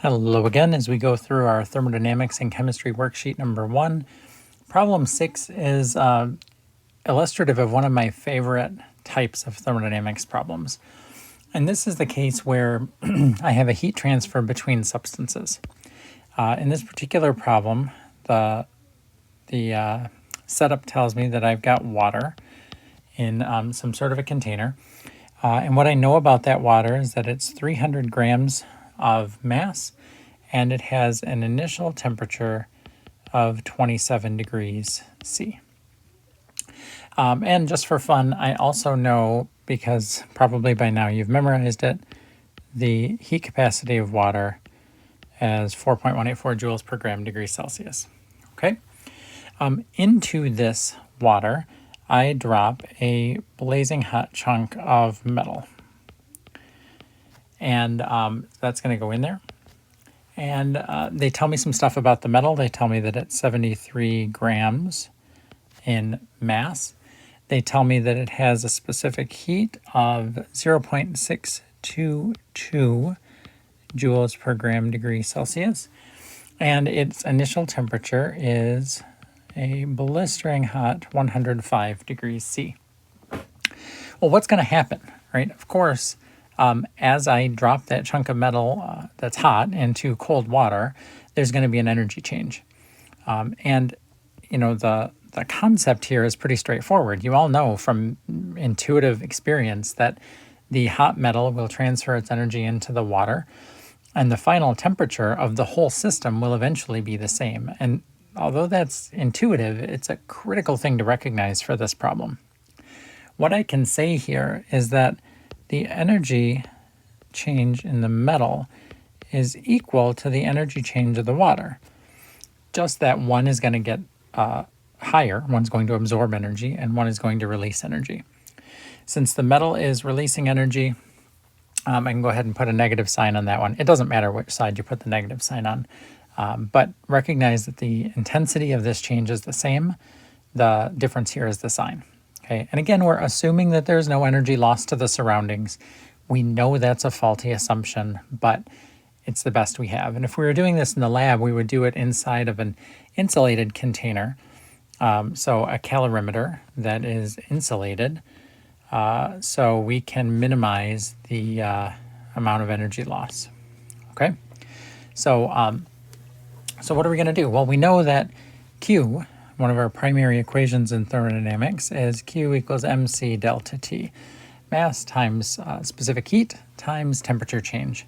Hello again as we go through our thermodynamics and chemistry worksheet number 1. Problem 6 is illustrative of one of my favorite types of thermodynamics problems. And this is the case where I have a heat transfer between substances. In this particular problem, the setup tells me that I've got water in some sort of a container. And what I know about that water is that it's 300 grams of mass, and it has an initial temperature of 27 degrees C. And just for fun, I also know, because probably by now you've memorized it, the heat capacity of water as 4.184 joules per gram degree Celsius. Okay? Into this water, I drop a blazing hot chunk of metal. And that's going to go in there. And they tell me some stuff about the metal. They tell me that it's 73 grams in mass. They tell me that it has a specific heat of 0.622 joules per gram degree Celsius. And its initial temperature is a blistering hot 105 degrees C. Well, what's going to happen, right? Of course, as I drop that chunk of metal that's hot into cold water, there's going to be an energy change. And, you know, the concept here is pretty straightforward. You all know from intuitive experience that the hot metal will transfer its energy into the water, and the final temperature of the whole system will eventually be the same. And although that's intuitive, it's a critical thing to recognize for this problem. What I can say here is that the energy change in the metal is equal to the energy change of the water. Just that one is going to get higher, one's going to absorb energy, and one is going to release energy. Since the metal is releasing energy, I can go ahead and put a negative sign on that one. It doesn't matter which side you put the negative sign on, but recognize that the intensity of this change is the same. The difference here is the sign. Okay, and again, we're assuming that there's no energy lost to the surroundings. We know that's a faulty assumption, but it's the best we have. And if we were doing this in the lab, we would do it inside of an insulated container. So a calorimeter that is insulated, so we can minimize the amount of energy loss. Okay, so what are we going to do? Well, we know that Q, one of our primary equations in thermodynamics, is Q equals mc delta T, mass times specific heat times temperature change.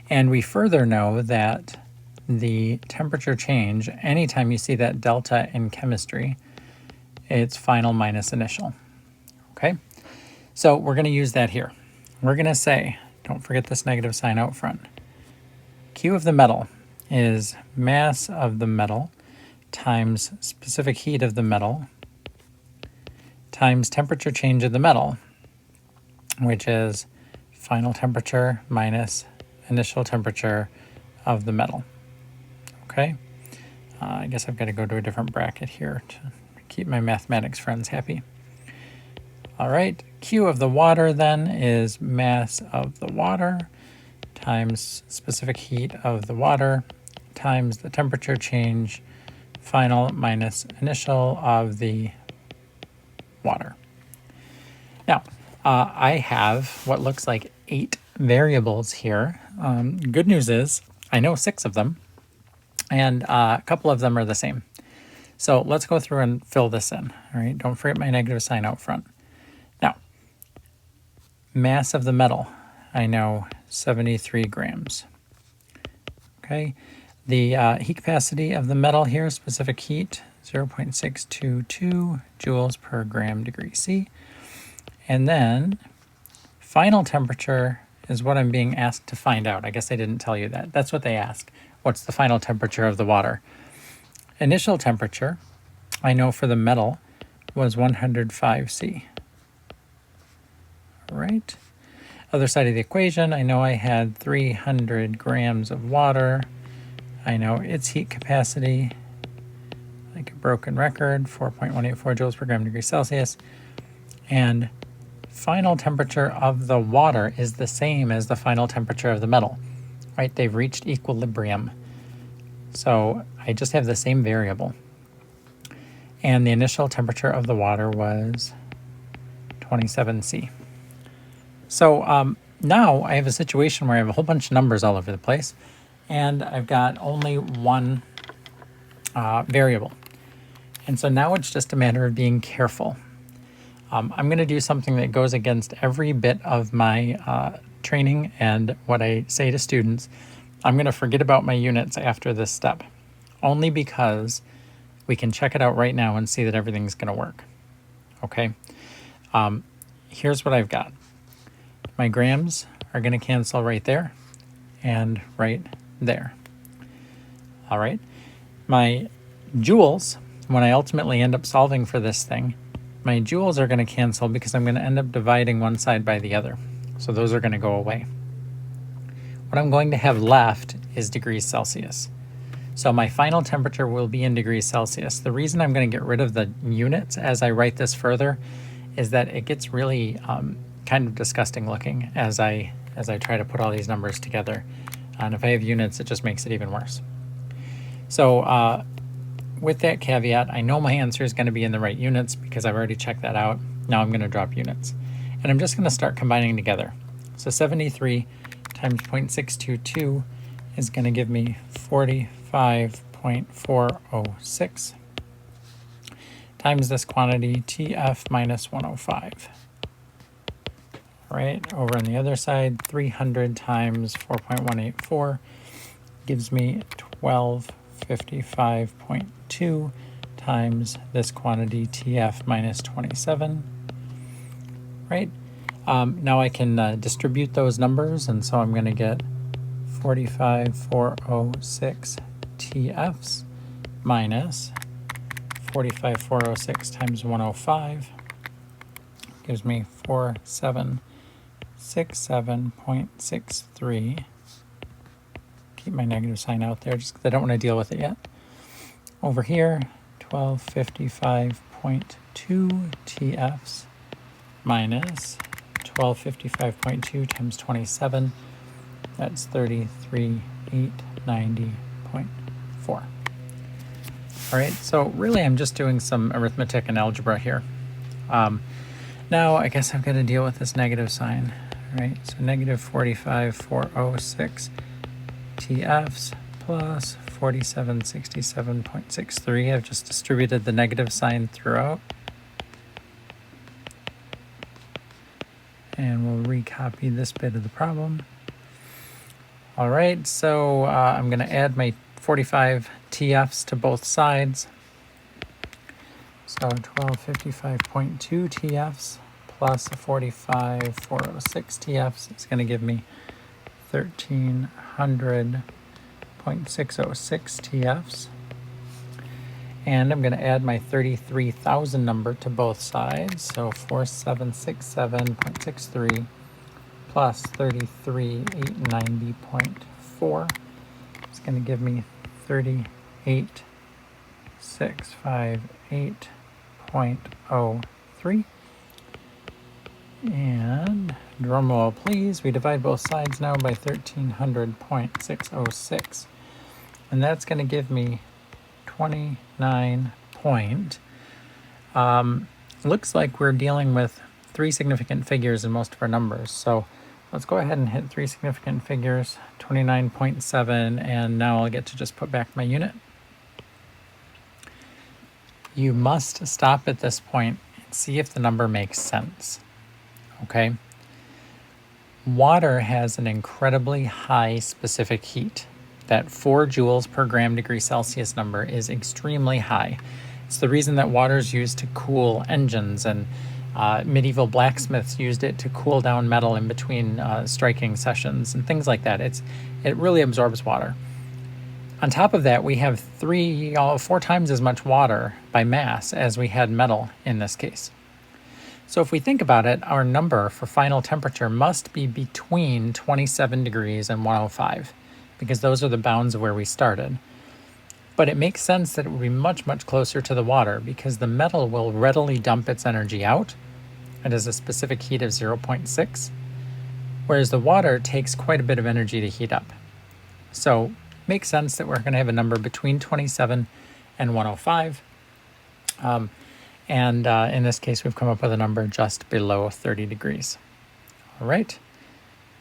And we further know that the temperature change, anytime you see that delta in chemistry, it's final minus initial. Okay, so we're going to use that here. We're going to say, don't forget this negative sign out front, Q of the metal is mass of the metal times specific heat of the metal times temperature change of the metal, which is final temperature minus initial temperature of the metal. Okay, I guess I've got to go to a different bracket here to keep my mathematics friends happy. All right, Q of the water then is mass of the water times specific heat of the water times the temperature change final minus initial of the water. Now, I have what looks like 8 variables here. Good news is I know 6 of them, and a couple of them are the same. So let's go through and fill this in. All right, don't forget my negative sign out front. Now, mass of the metal, I know 73 grams. Okay. The heat capacity of the metal here, specific heat, 0.622 joules per gram degree C. And then final temperature is what I'm being asked to find out. I guess I didn't tell you that. That's what they ask. What's the final temperature of the water? Initial temperature, I know for the metal, was 105 C. All right. Other side of the equation, I know I had 300 grams of water. I know its heat capacity, like a broken record, 4.184 joules per gram degree Celsius. And final temperature of the water is the same as the final temperature of the metal. right? They've reached equilibrium. So I just have the same variable. And the initial temperature of the water was 27C. So now I have a situation where I have a whole bunch of numbers all over the place, and I've got only one variable. And so now it's just a matter of being careful. I'm going to do something that goes against every bit of my training and what I say to students. I'm going to forget about my units after this step, only because we can check it out right now and see that everything's going to work. Okay? Here's what I've got. My grams are going to cancel right there and right there. All right? My joules, when I ultimately end up solving for this thing, my joules are going to cancel because I'm going to end up dividing one side by the other. So those are going to go away. What I'm going to have left is degrees Celsius. So my final temperature will be in degrees Celsius. The reason I'm going to get rid of the units as I write this further is that it gets really kind of disgusting looking as I try to put all these numbers together. And if I have units, it just makes it even worse. So with that caveat, I know my answer is going to be in the right units because I've already checked that out. Now I'm going to drop units. And I'm just going to start combining together. So 73 times 0.622 is going to give me 45.406 times this quantity, TF minus 105. All right, over on the other side, 300 times 4.184 gives me 1255.2 times this quantity, TF minus 27. Right? Now I can distribute those numbers, and so I'm going to get 45,406 TFs minus 45,406 times 105 gives me 4767.63. Keep my negative sign out there just because I don't want to deal with it yet. Over here, 1255.2 TFs minus 1255.2 times 27. That's 33,890.4. All right, so really I'm just doing some arithmetic and algebra here. Now I guess I've got to deal with this negative sign. All right, so negative 45,406 TFs plus 4767.63. I've just distributed the negative sign throughout. And we'll recopy this bit of the problem. All right, so I'm going to add my 45 TFs to both sides. So 1255.2 TFs plus 45,406 TFs is going to give me 1,300.606 TFs. And I'm going to add my 33,000 number to both sides. So 4767.63 plus 33,890.4 is going to give me 38,658.03. And drum roll please, we divide both sides now by 1,300.606. And that's going to give me 29 point. Looks like we're dealing with three significant figures in most of our numbers. So let's go ahead and hit three significant figures, 29.7, and now I'll get to just put back my unit. You must stop at this point and see if the number makes sense. Okay? Water has an incredibly high specific heat. That 4 joules per gram degree Celsius number is extremely high. It's the reason that water is used to cool engines, and medieval blacksmiths used it to cool down metal in between striking sessions and things like that. It really absorbs water. On top of that, we have 4 times as much water by mass as we had metal in this case. So if we think about it, our number for final temperature must be between 27 degrees and 105. Because those are the bounds of where we started. But it makes sense that it would be much, much closer to the water because the metal will readily dump its energy out. It has a specific heat of 0.6, whereas the water takes quite a bit of energy to heat up. So makes sense that we're going to have a number between 27 and 105. And in this case, we've come up with a number just below 30 degrees. All right.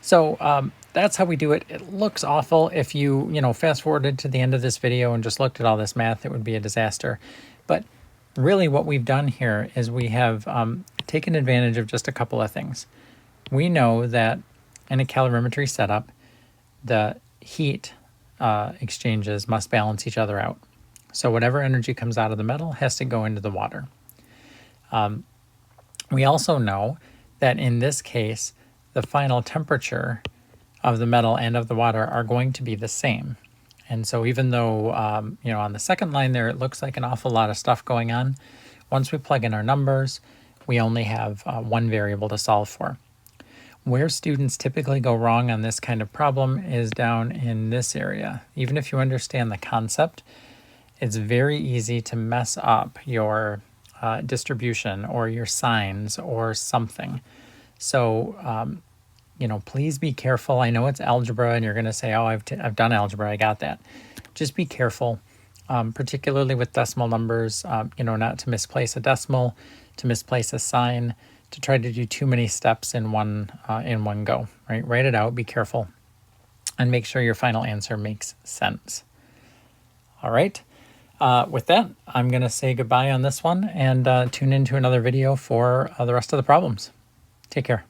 So that's how we do it. It looks awful. If you fast forwarded to the end of this video and just looked at all this math, it would be a disaster. But really what we've done here is we have taken advantage of just a couple of things. We know that in a calorimetry setup, the heat exchanges must balance each other out. So whatever energy comes out of the metal has to go into the water. We also know that in this case, the final temperature of the metal and of the water are going to be the same. And so even though, on the second line there, it looks like an awful lot of stuff going on, once we plug in our numbers, we only have one variable to solve for. Where students typically go wrong on this kind of problem is down in this area. Even if you understand the concept, it's very easy to mess up your distribution or your signs or something. So, please be careful. I know it's algebra and you're going to say, oh, I've done algebra. I got that. Just be careful, particularly with decimal numbers, not to misplace a decimal, to misplace a sign, to try to do too many steps in one go, right? Write it out, be careful, and make sure your final answer makes sense. All right. With that, I'm going to say goodbye on this one and tune into another video for the rest of the problems. Take care.